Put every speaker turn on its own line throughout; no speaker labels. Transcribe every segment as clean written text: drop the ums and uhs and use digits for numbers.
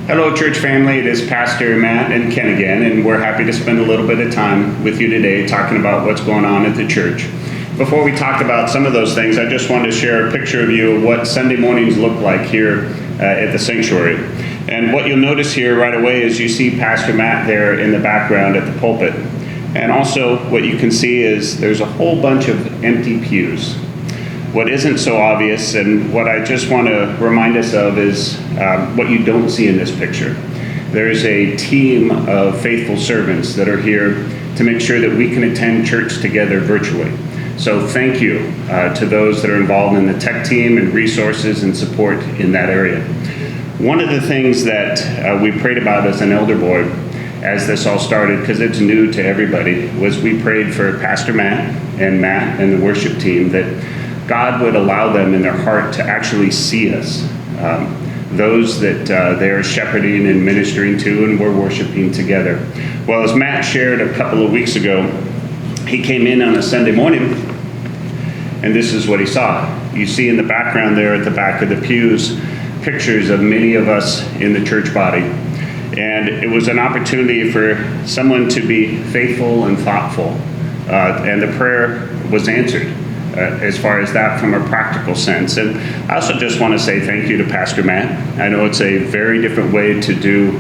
Hello, church family. It is Pastor Matt and Ken again, and we're happy to spend a little bit of time with you today talking about what's going on at the church. Before we talk about some of those things, I just wanted to share a picture of you of what Sunday mornings look like here at the sanctuary. And what you'll notice here right away is you see Pastor Matt there in the background at the pulpit. And also what you can see is there's a whole bunch of empty pews. What isn't so obvious, and what I just want to remind us of, is what you don't see in this picture. There's a team of faithful servants that are here to make sure that we can attend church together virtually. So thank you to those that are involved in the tech team and resources and support in that area. One of the things that we prayed about as an elder board as this all started, because it's new to everybody, was we prayed for Pastor Matt and the worship team that God would allow them in their heart to actually see us, those that they're shepherding and ministering to, and we're worshiping together. Well, as Matt shared a couple of weeks ago, he came in on a Sunday morning, and this is what he saw. You see in the background there at the back of the pews, pictures of many of us in the church body. And it was an opportunity for someone to be faithful and thoughtful, and the prayer was answered. As far as that from a practical sense. And I also just want to say thank you to Pastor Matt. I know it's a very different way to do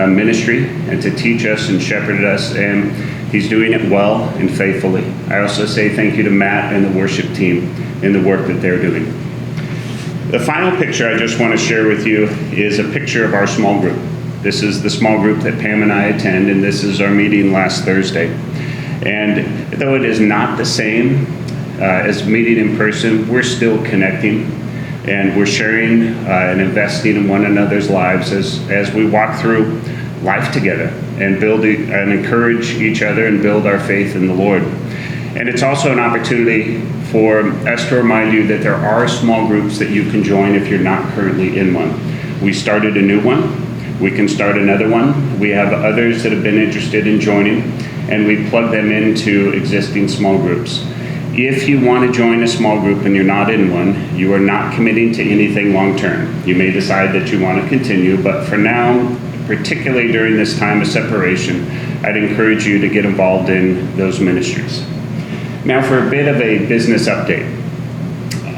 ministry and to teach us and shepherd us, and he's doing it well and faithfully. I also say thank you to Matt and the worship team in the work that they're doing. The final picture I just want to share with you is a picture of our small group. This is the small group that Pam and I attend, and this is our meeting last Thursday. And though it is not the same as meeting in person, we're still connecting, and we're sharing and investing in one another's lives as we walk through life together and build and encourage each other and build our faith in the Lord. And it's also an opportunity for us to remind you that there are small groups that you can join if you're not currently in one. We started a new one. We can start another one. We have others that have been interested in joining, and we plug them into existing small groups. If you want to join a small group and you're not in one, you are not committing to anything long-term. You may decide that you want to continue, but for now, particularly during this time of separation, I'd encourage you to get involved in those ministries. Now for a bit of a business update.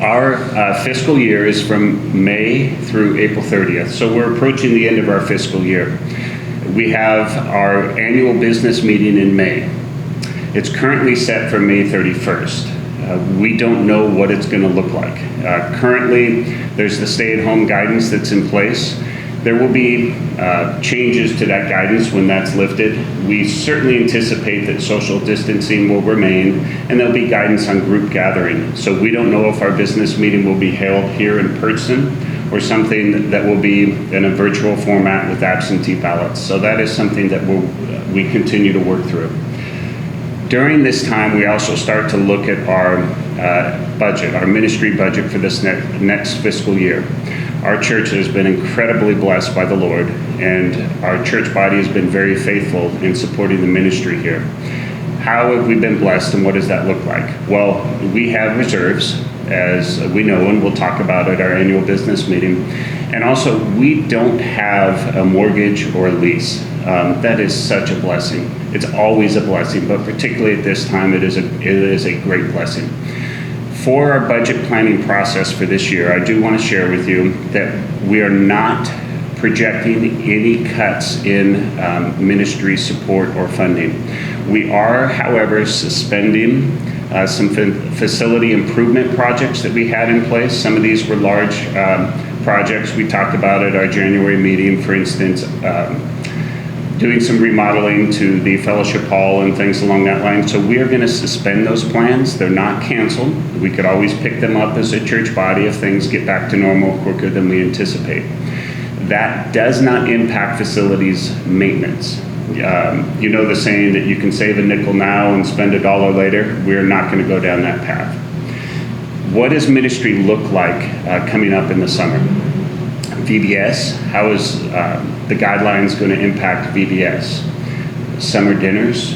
Our fiscal year is from May through April 30th, so we're approaching the end of our fiscal year. We have our annual business meeting in May. It's currently set for May 31st. We don't know what it's going to look like. Currently, there's the stay-at-home guidance that's in place. There will be changes to that guidance when that's lifted. We certainly anticipate that social distancing will remain, and there'll be guidance on group gathering. So we don't know if our business meeting will be held here in person or something that will be in a virtual format with absentee ballots. So that is something that we continue to work through. During this time, we also start to look at our budget, our ministry budget for this next fiscal year. Our church has been incredibly blessed by the Lord, and our church body has been very faithful in supporting the ministry here. How have we been blessed, and what does that look like? Well, we have reserves, as we know, and we'll talk about at our annual business meeting. And also, we don't have a mortgage or a lease. That is such a blessing. It's always a blessing, but particularly at this time, it is a great blessing. For our budget planning process for this year, I do want to share with you that we are not projecting any cuts in ministry support or funding. We are, however, suspending some facility improvement projects that we had in place. Some of these were large projects we talked about at our January meeting, for instance, doing some remodeling to the fellowship hall and things along that line. So we are going to suspend those plans. They're not canceled. We could always pick them up as a church body if things get back to normal quicker than we anticipate. That does not impact facilities maintenance. You know the saying that you can save a nickel now and spend $1 later. We're not going to go down that path. What does ministry look like coming up in the summer? VBS, how is the guidelines going to impact VBS? Summer dinners,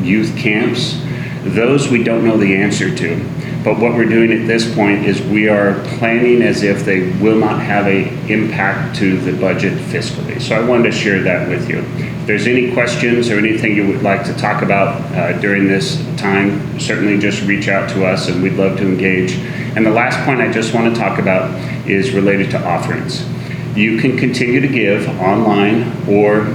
youth camps, those we don't know the answer to. But what we're doing at this point is we are planning as if they will not have an impact to the budget fiscally. So I wanted to share that with you. If there's any questions or anything you would like to talk about during this time, certainly just reach out to us and we'd love to engage. And the last point I just want to talk about is related to offerings. You can continue to give online or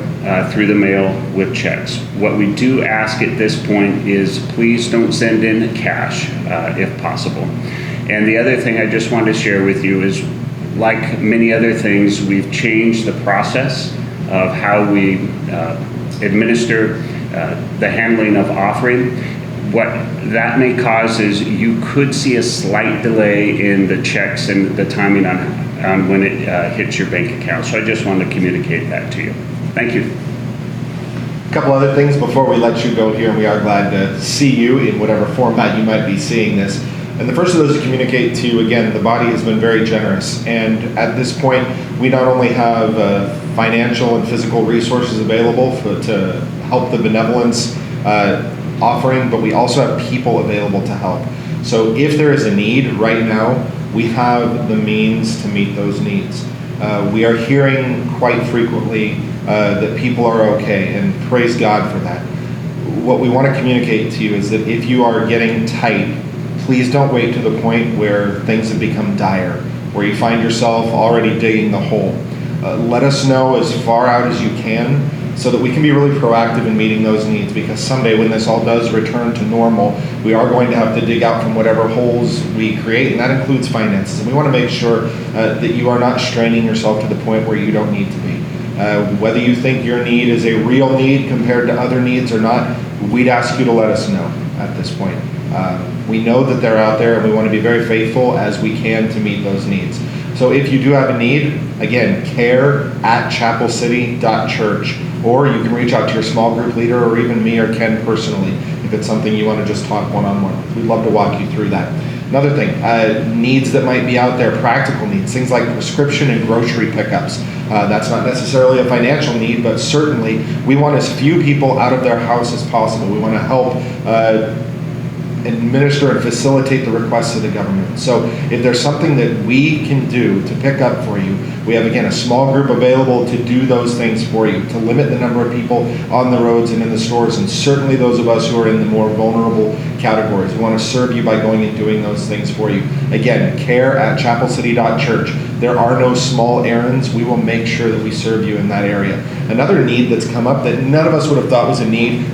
through the mail with checks. What we do ask at this point is please don't send in cash if possible. And the other thing I just wanted to share with you is, like many other things, we've changed the process of how we administer the handling of offering. What that may cause is you could see a slight delay in the checks and the timing on when it hits your bank account. So I just wanted to communicate that to you. Thank you.
A couple other things before we let you go here, and we are glad to see you in whatever format you might be seeing this. And the first of those to communicate to you, again, the body has been very generous. And at this point, we not only have financial and physical resources available to help the benevolence offering, but we also have people available to help. So if there is a need right now, we have the means to meet those needs. We are hearing quite frequently that people are okay, and praise God for that. What we want to communicate to you is that if you are getting tight, please don't wait to the point where things have become dire, where you find yourself already digging the hole. Let us know as far out as you can so that we can be really proactive in meeting those needs, because someday when this all does return to normal, we are going to have to dig out from whatever holes we create, and that includes finances. And we want to make sure that you are not straining yourself to the point where you don't need to be. Whether you think your need is a real need compared to other needs or not, we'd ask you to let us know at this point. We know that they're out there, and we want to be very faithful as we can to meet those needs. So if you do have a need, again, care@chapelcity.church, or you can reach out to your small group leader or even me or Ken personally if it's something you want to just talk one-on-one. We'd love to walk you through that. Another thing, needs that might be out there, practical needs, things like prescription and grocery pickups. That's not necessarily a financial need, but certainly we want as few people out of their house as possible. We want to help administer and facilitate the requests of the government. So if there's something that we can do to pick up for you, we have, again, a small group available to do those things for you, to limit the number of people on the roads and in the stores, and certainly those of us who are in the more vulnerable categories. We want to serve you by going and doing those things for you. Again, care@chapelcity.church. There are no small errands. We will make sure that we serve you in that area. Another need that's come up that none of us would have thought was a need,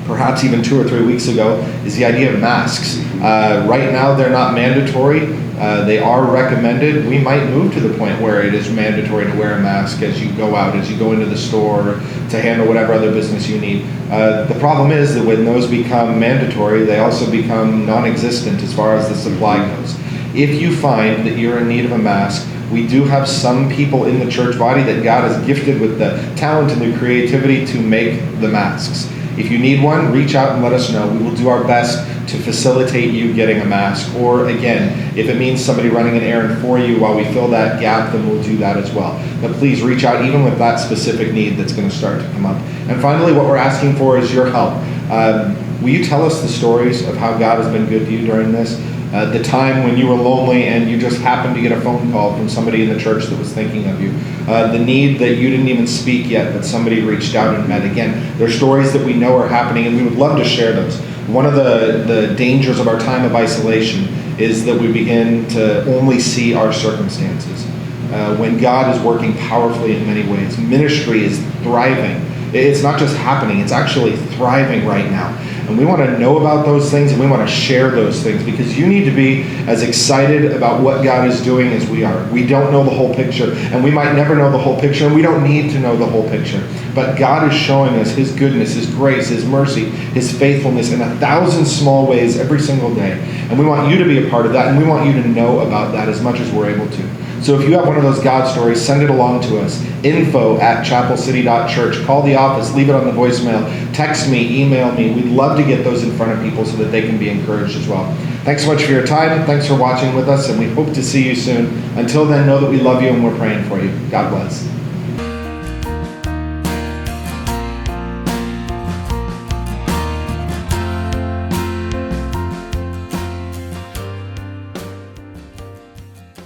perhaps even 2 or 3 weeks ago, is the idea of masks. Right now, they're not mandatory. They are recommended. We might move to the point where it is mandatory to wear a mask as you go out, as you go into the store, to handle whatever other business you need. The problem is that when those become mandatory, they also become non-existent as far as the supply goes. If you find that you're in need of a mask, we do have some people in the church body that God has gifted with the talent and the creativity to make the masks. If you need one, reach out and let us know. We will do our best to facilitate you getting a mask. Or again, if it means somebody running an errand for you while we fill that gap, then we'll do that as well. But please reach out even with that specific need that's going to start to come up. And finally, what we're asking for is your help. Will you tell us the stories of how God has been good to you during this? The time when you were lonely and you just happened to get a phone call from somebody in the church that was thinking of you. The need that you didn't even speak yet, but somebody reached out and met. Again, they're stories that we know are happening, and we would love to share those. One of the dangers of our time of isolation is that we begin to only see our circumstances. When God is working powerfully in many ways, ministry is thriving. It's not just happening, it's actually thriving right now. And we want to know about those things, and we want to share those things, because you need to be as excited about what God is doing as we are. We don't know the whole picture, and we might never know the whole picture, and we don't need to know the whole picture. But God is showing us His goodness, His grace, His mercy, His faithfulness in 1,000 small ways every single day. And we want you to be a part of that, and we want you to know about that as much as we're able to. So if you have one of those God stories, send it along to us. info@chapelcity.church. Call the office, leave it on the voicemail, text me, email me. We'd love to get those in front of people so that they can be encouraged as well. Thanks so much for your time. Thanks for watching with us, and we hope to see you soon. Until then, know that we love you and we're praying for you. God bless.